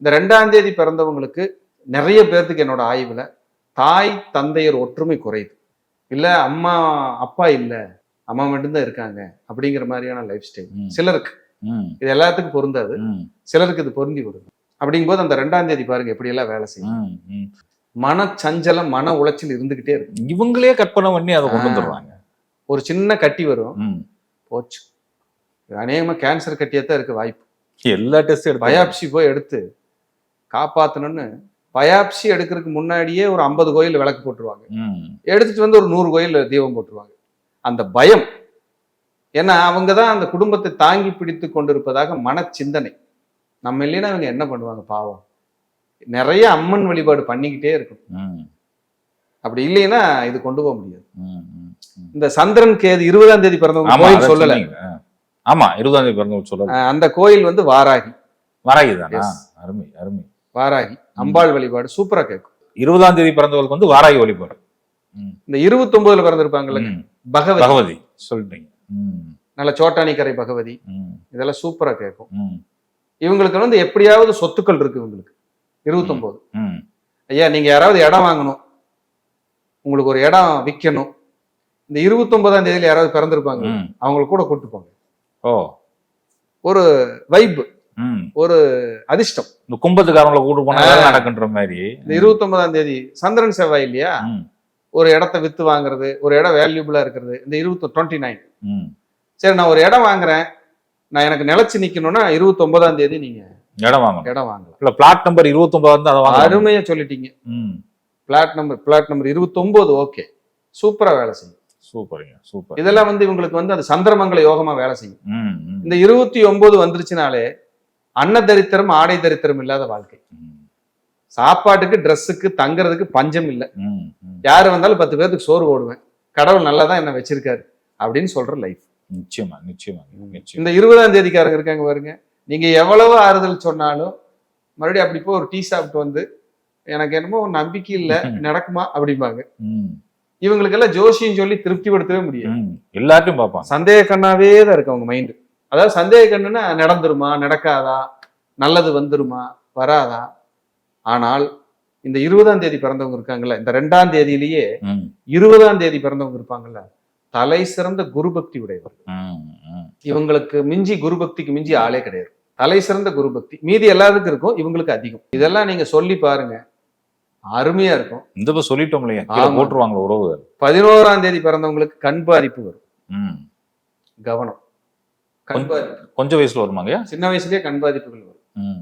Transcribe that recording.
இந்த 2ஆம் தேதி பிறந்தவங்களுக்கு நிறைய பேர்த்துக்கு என்னோட ஆய்வுல தாய் தந்தையர் ஒற்றுமை குறையுது. இல்ல அம்மா அப்பா இல்ல, அம்மா மட்டும்தான் இருக்காங்க அப்படிங்கிற மாதிரியான லைஃப் ஸ்டைல் சிலருக்கு. இது எல்லாத்துக்கும் பொருந்தாது, சிலருக்கு இது பொருந்தி வரும். அப்படிங்கும்போது அந்த 2ஆம் தேதி பாருங்க எப்படி எல்லாம் வேலை செய்யும். மனச்சஞ்சலம் மன உளைச்சல் இருந்துகிட்டே இருக்கு. இவங்களே கற்பனை பண்ணி அதை கொண்டு வந்துடுறாங்க. ஒரு சின்ன கட்டி வரும், போச்சு. அநேகமா கேன்சர் கட்டியத்தான் இருக்கு வாய்ப்பு. எல்லா டெஸ்ட் பயாப்சி போய் எடுத்து காப்பாத்தணும்னு பயாப்சி எடுக்கிறதுக்கு முன்னாடியே ஒரு 50 கோயில் விளக்கு போட்டுருவாங்க, எடுத்துட்டு வந்து ஒரு 100 கோயில் தீபம் போட்டுருவாங்க. அந்த பயம், ஏன்னா அவங்கதான் அந்த குடும்பத்தை தாங்கி பிடித்து கொண்டிருப்பதாக மன சிந்தனை. நம்ம இல்லைன்னா இவங்க என்ன பண்ணுவாங்க பாவம். நிறைய அம்மன் வழிபாடு பண்ணிக்கிட்டே இருக்கும். அப்படி இல்லைன்னா இது கொண்டு போக முடியாது. இந்த சந்திரன் கேது 20ஆம் தேதி பிறந்தவங்க கோயில் சொல்லல. ஆமா, 20ஆம் தேதி பிறந்தவங்க சொல்லல. அந்த கோயில் வந்து வாராகி. வாராகி தானா? அருமை அருமை. வாராகி அம்பாள் வழிபாடு சூப்பரா கேட்கும். 20ஆம் தேதி பிறந்தவங்களுக்கு வந்து வாராகி வழிபாடு. இந்த 29ல பிறந்திருப்பாங்கல்ல பகவதி சொல்றீங்க, நல்ல சோட்டானிக்கரை பகவதி, இதெல்லாம் சூப்பரா கேட்கும். இவங்களுக்கு வந்து எப்படியாவது சொத்துக்கள் இருக்கு இவங்களுக்கு. 29 ஐயா நீங்க யாராவது இடம் வாங்கணும், உங்களுக்கு ஒரு இடம் விற்கணும், இந்த 29ஆம் தேதியில யாராவது பிறந்திருப்பாங்க, அவங்களுக்கு கூட கூட்டு போங்க. ஒரு வைப், ஒரு அதிர்ஷ்டம். இந்த கும்பத்துக்காரங்களை கூட்டு போனா நடக்குன்ற மாதிரி. இந்த 29ஆம் தேதி சந்திரன் செவ்வாய் இல்லையா, ஒரு இடத்த வித்து வாங்குறது, ஒரு இடம் வேல்யூபிளா இருக்கிறது. இந்த 29 சரி நான் ஒரு இடம் வாங்குறேன், நான் எனக்கு நிலைச்சு நிக்கணும்னா 29ஆம் தேதி நீங்க இடம் வாங்கலாம். இல்ல பிளாட் நம்பர் 29 அருமையா சொல்லிட்டீங்க. பிளாட் நம்பர் 29 ஓகே, சூப்பரா வேலை செய்யும். சூப்பருங்க, சூப்பர். இதெல்லாம் வந்து இவங்களுக்கு வந்து அது சந்திரமங்கல யோகமா வேலை செய்யும். இந்த 29 வந்துருச்சுனாலே அன்னதரித்திரம் ஆடை தரித்திரம் இல்லாத வாழ்க்கை. சாப்பாட்டுக்கு ட்ரெஸ்ஸுக்கு தங்குறதுக்கு பஞ்சம் இல்லை. யாரு வந்தாலும் 10 பேருக்கு சோறு போடுவேன், கடவுள் நல்லாதான் என்ன வச்சிருக்காரு அப்படின்னு சொல்ற லைஃப். நிச்சயமா நிச்சயமா. இந்த 20ஆம் தேதிக்காரங்க இருக்காங்க பாருங்க, நீங்க எவ்வளவு ஆறுதல் சொன்னாலும் மறுபடியும் அப்படி போய் ஒரு டீ சாப்பிட்டு வந்து எனக்கு என்னமோ ஒரு நம்பிக்கை இல்ல நடக்குமா அப்படிம்பாங்க. இவங்களுக்கெல்லாம் ஜோசியம் சொல்லி திருப்திப்படுத்தவே முடியாது. எல்லாத்தையும் பார்ப்பாங்க, சந்தேக கண்ணாவே தான் இருக்கு அவங்க மைண்டு. அதாவது சந்தேக கண்ணுன்னா நடந்துருமா நடக்காதா, நல்லது வந்துருமா வராதா. ஆனால் இந்த 20ஆம் தேதி பிறந்தவங்க இருக்காங்கல்ல, இந்த 2ஆம் தேதியிலேயே 20ஆம் தேதி பிறந்தவங்க இருப்பாங்கல்ல, தலை சிறந்த குரு பக்தி உடையவர்கள். இவங்களுக்கு மிஞ்சி குரு பக்திக்கு மிஞ்சி ஆளே கிடையாது. தலை சிறந்த குரு பக்தி மீதி எல்லாத்துக்கும் இருக்கும், இவங்களுக்கு அதிகம். இதெல்லாம் நீங்க சொல்லி பாருங்க, அருமையா இருக்கும். இந்த சொல்லிட்டோம் இல்லையா, போட்டுருவாங்க உறவு. 11ஆம் தேதி பிறந்தவங்களுக்கு கண் பாதிப்பு வரும், கவனம். கண் பாதிப்பு கொஞ்சம் வயசுல வருமாங்க, சின்ன வயசுலயே கண் பாதிப்புகள் வரும்.